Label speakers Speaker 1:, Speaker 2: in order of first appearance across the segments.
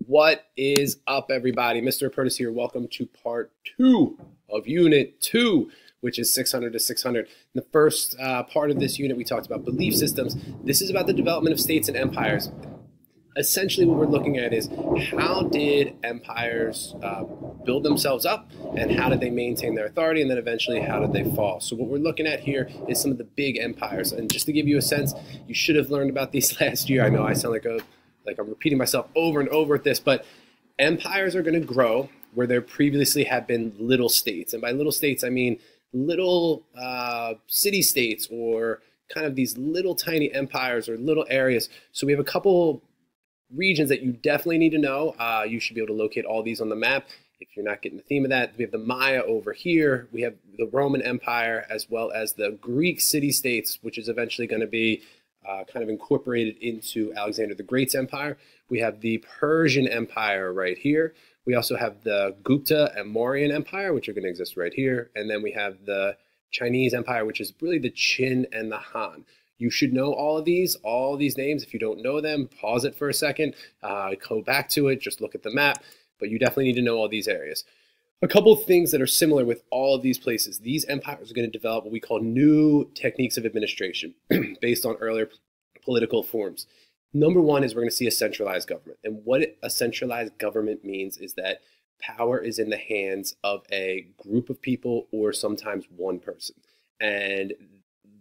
Speaker 1: What is up, everybody? Mr. Apprentice here. Welcome to part 2 of Unit 2, which is 600 to 600. In the first part of this unit, we talked about belief systems. This is about the development of states and empires. Essentially, what we're looking at is how did empires build themselves up, and how did they maintain their authority, and then eventually how did they fall? So what we're looking at here is some of the big empires. And just to give you a sense, you should have learned about these last year. I know I sound like I'm repeating myself over and over at this, but empires are going to grow where there previously have been little states. And by little states, I mean little city-states, or kind of these little tiny empires or little areas. So we have a couple regions that you definitely need to know. You should be able to locate all these on the map if you're not getting the theme of that. We have the Maya over here. We have the Roman Empire, as well as the Greek city-states, which is eventually going to be kind of incorporated into Alexander the Great's empire. We have the Persian Empire right here. We also have the Gupta and Mauryan Empire, which are going to exist right here. And then we have the Chinese Empire, which is really the Qin and the Han. You should know all these names. If you don't know them, pause it for a second, go back to it, just look at the map, but you definitely need to know all these areas. A couple of things that are similar with all of these places. These empires are going to develop what we call new techniques of administration based on earlier political forms. Number one is we're going to see a centralized government. And what a centralized government means is that power is in the hands of a group of people, or sometimes one person. And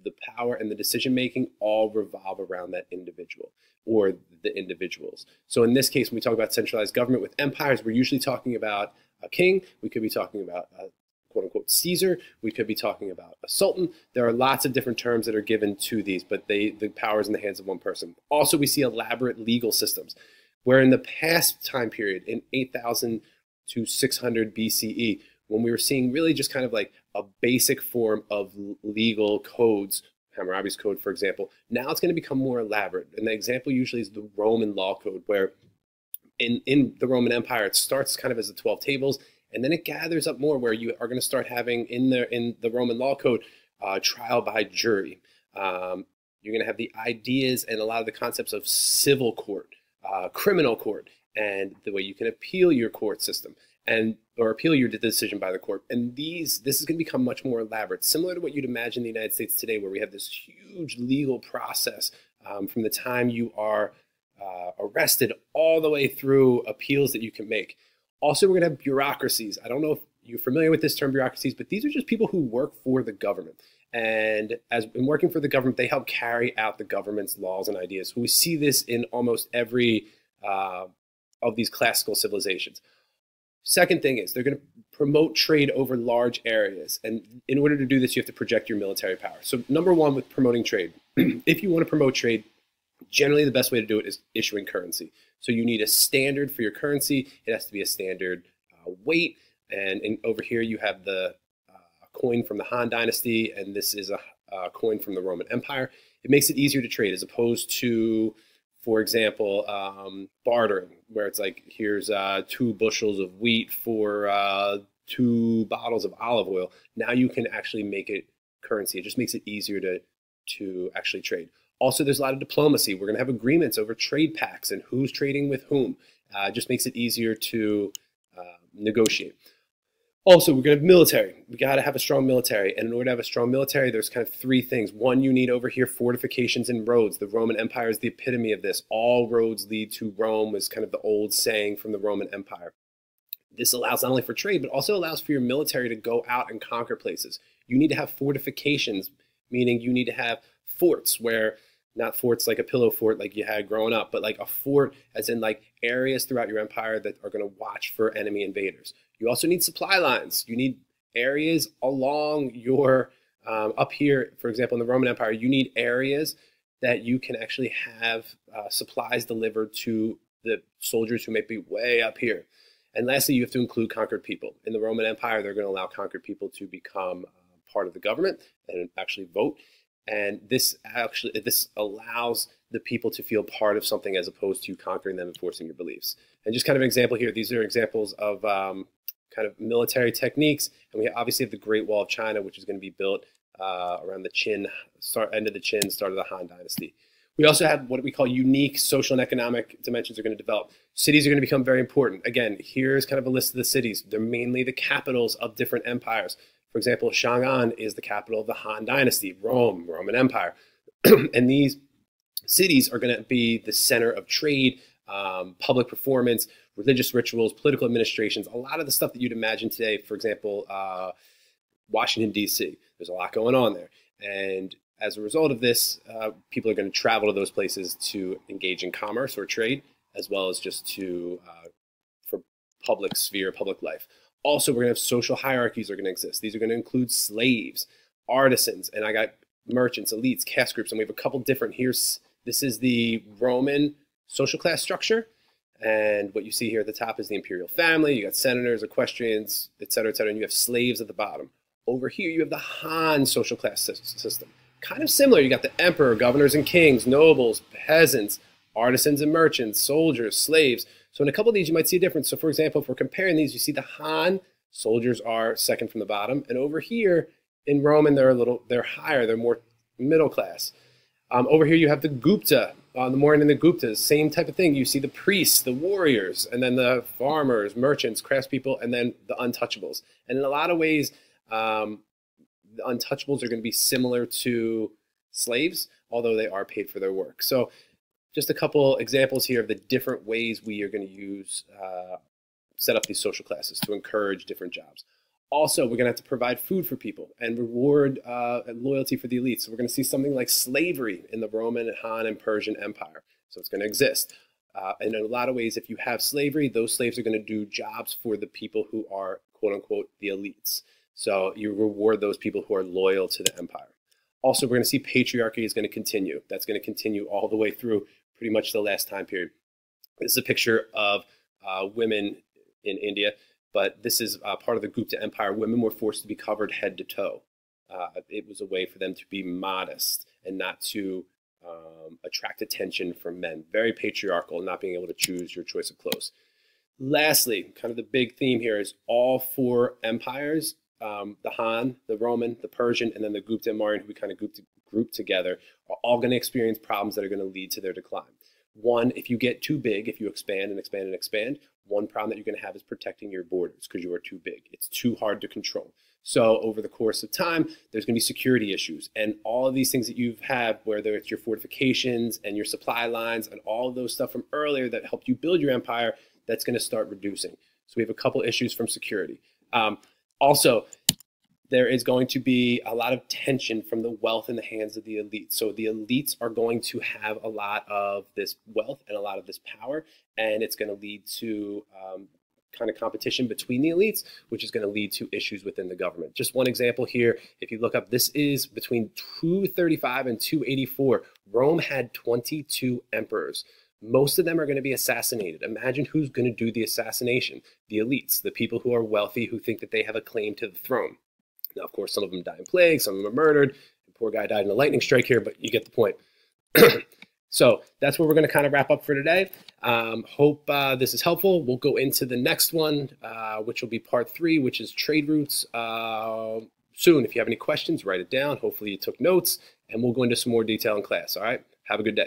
Speaker 1: the power and the decision-making all revolve around that individual or the individuals. So in this case, when we talk about centralized government with empires, we're usually talking about a king. We could be talking about a quote-unquote Caesar. We could be talking about a sultan. There are lots of different terms that are given to these, but the power is in the hands of one person. Also, we see elaborate legal systems, where in the past time period, in 8,000 to 600 BCE, when we were seeing really just kind of like a basic form of legal codes, Hammurabi's code, for example, now it's going to become more elaborate. And the example usually is the Roman law code, where in the Roman Empire, it starts kind of as the 12 tables, and then it gathers up more, where you are going to start having in the Roman law code, trial by jury. You're going to have the ideas and a lot of the concepts of civil court, criminal court, and the way you can appeal your court system, or appeal your decision by the court. And this is going to become much more elaborate, similar to what you'd imagine in the United States today, where we have this huge legal process from the time you are arrested all the way through appeals that you can make. Also, we're going to have bureaucracies. I don't know if you're familiar with this term, bureaucracies, but these are just people who work for the government. And as in working for the government, they help carry out the government's laws and ideas. We see this in almost every of these classical civilizations. Second thing is they're going to promote trade over large areas. And in order to do this, you have to project your military power. So number one with promoting trade, if you want to promote trade, generally the best way to do it is issuing currency. So you need a standard for your currency. It has to be a standard weight. And over here you have the coin from the Han Dynasty, and this is a coin from the Roman Empire. It makes it easier to trade as opposed to, for example, bartering, where it's like, here's 2 bushels of wheat for 2 bottles of olive oil. Now you can actually make it currency. It just makes it easier to actually trade. Also, there's a lot of diplomacy. We're going to have agreements over trade pacts and who's trading with whom. It just makes it easier to negotiate. Also, we're going to have military. We got to have a strong military. And in order to have a strong military, there's kind of 3 things. One, you need over here fortifications and roads. The Roman Empire is the epitome of this. All roads lead to Rome is kind of the old saying from the Roman Empire. This allows not only for trade, but also allows for your military to go out and conquer places. You need to have fortifications, meaning you need to have forts, where not forts like a pillow fort like you had growing up, but like a fort as in like areas throughout your empire that are going to watch for enemy invaders. You also need supply lines. You need areas along your, up here, for example, in the Roman Empire, you need areas that you can actually have supplies delivered to the soldiers who may be way up here. And lastly, you have to include conquered people. In the Roman Empire, they're going to allow conquered people to become part of the government and actually vote. And this allows the people to feel part of something as opposed to conquering them and forcing your beliefs. And just kind of an example here, these are examples of kind of military techniques. And we obviously have the Great Wall of China, which is going to be built around the Qin, end of the Qin, start of the Han Dynasty. We also have what we call unique social and economic dimensions are going to develop. Cities are going to become very important. Again, here's kind of a list of the cities. They're mainly the capitals of different empires. For example, Chang'an is the capital of the Han Dynasty, Rome, Roman Empire. And these cities are going to be the center of trade, public performance, religious rituals, political administrations, a lot of the stuff that you'd imagine today. For example, Washington, D.C. There's a lot going on there. And as a result of this, people are going to travel to those places to engage in commerce or trade, as well as just to for public sphere, public life. Also, we're going to have social hierarchies are going to exist. These are going to include slaves, artisans, and I got merchants, elites, caste groups, and we have a couple different here. This is the Roman social class structure, and what you see here at the top is the imperial family. You got senators, equestrians, et cetera, and you have slaves at the bottom. Over here, you have the Han social class system. Kind of similar. You got the emperor, governors and kings, nobles, peasants, artisans and merchants, soldiers, slaves. So in a couple of these, you might see a difference. So for example, if we're comparing these, you see the Han soldiers are second from the bottom. And over here in Roman, they're higher. They're more middle class. Over here, you have the Gupta, the Mauryan and the Guptas, same type of thing. You see the priests, the warriors, and then the farmers, merchants, craftspeople, and then the untouchables. And in a lot of ways, the untouchables are going to be similar to slaves, although they are paid for their work. So just a couple examples here of the different ways we are going to use, set up these social classes to encourage different jobs. Also, we're going to have to provide food for people and reward loyalty for the elites. So we're going to see something like slavery in the Roman, Han, and Persian Empire. So it's going to exist. And in a lot of ways, if you have slavery, those slaves are going to do jobs for the people who are, quote unquote, the elites. So you reward those people who are loyal to the empire. Also, we're going to see patriarchy is going to continue. That's going to continue all the way through pretty much the last time period. This is a picture of women in India, but this is part of the Gupta Empire. Women were forced to be covered head to toe. It was a way for them to be modest and not to attract attention from men. Very patriarchal, not being able to choose your choice of clothes. Lastly, kind of the big theme here is all four empires, the Han, the Roman, the Persian, and then the Gupta and Mauryan, who we kind of grouped together, are all going to experience problems that are going to lead to their decline. One, if you get too big, if you expand and expand and expand, one problem that you're going to have is protecting your borders because you are too big. It's too hard to control. So over the course of time, there's going to be security issues. And all of these things that you have, whether it's your fortifications and your supply lines and all of those stuff from earlier that helped you build your empire, that's going to start reducing. So we have a couple issues from security. Also, there is going to be a lot of tension from the wealth in the hands of the elites. So the elites are going to have a lot of this wealth and a lot of this power, and it's going to lead to kind of competition between the elites, which is going to lead to issues within the government. Just one example here, if you look up, this is between 235 and 284. Rome had 22 emperors. Most of them are going to be assassinated. Imagine who's going to do the assassination. The elites, the people who are wealthy, who think that they have a claim to the throne. Now, of course, some of them die in plague, some of them are murdered. The poor guy died in a lightning strike here, but you get the point. So that's where we're going to kind of wrap up for today. Hope this is helpful. We'll go into the next one, which will be part 3, which is trade routes soon. If you have any questions, write it down. Hopefully you took notes, and we'll go into some more detail in class. All right? Have a good day.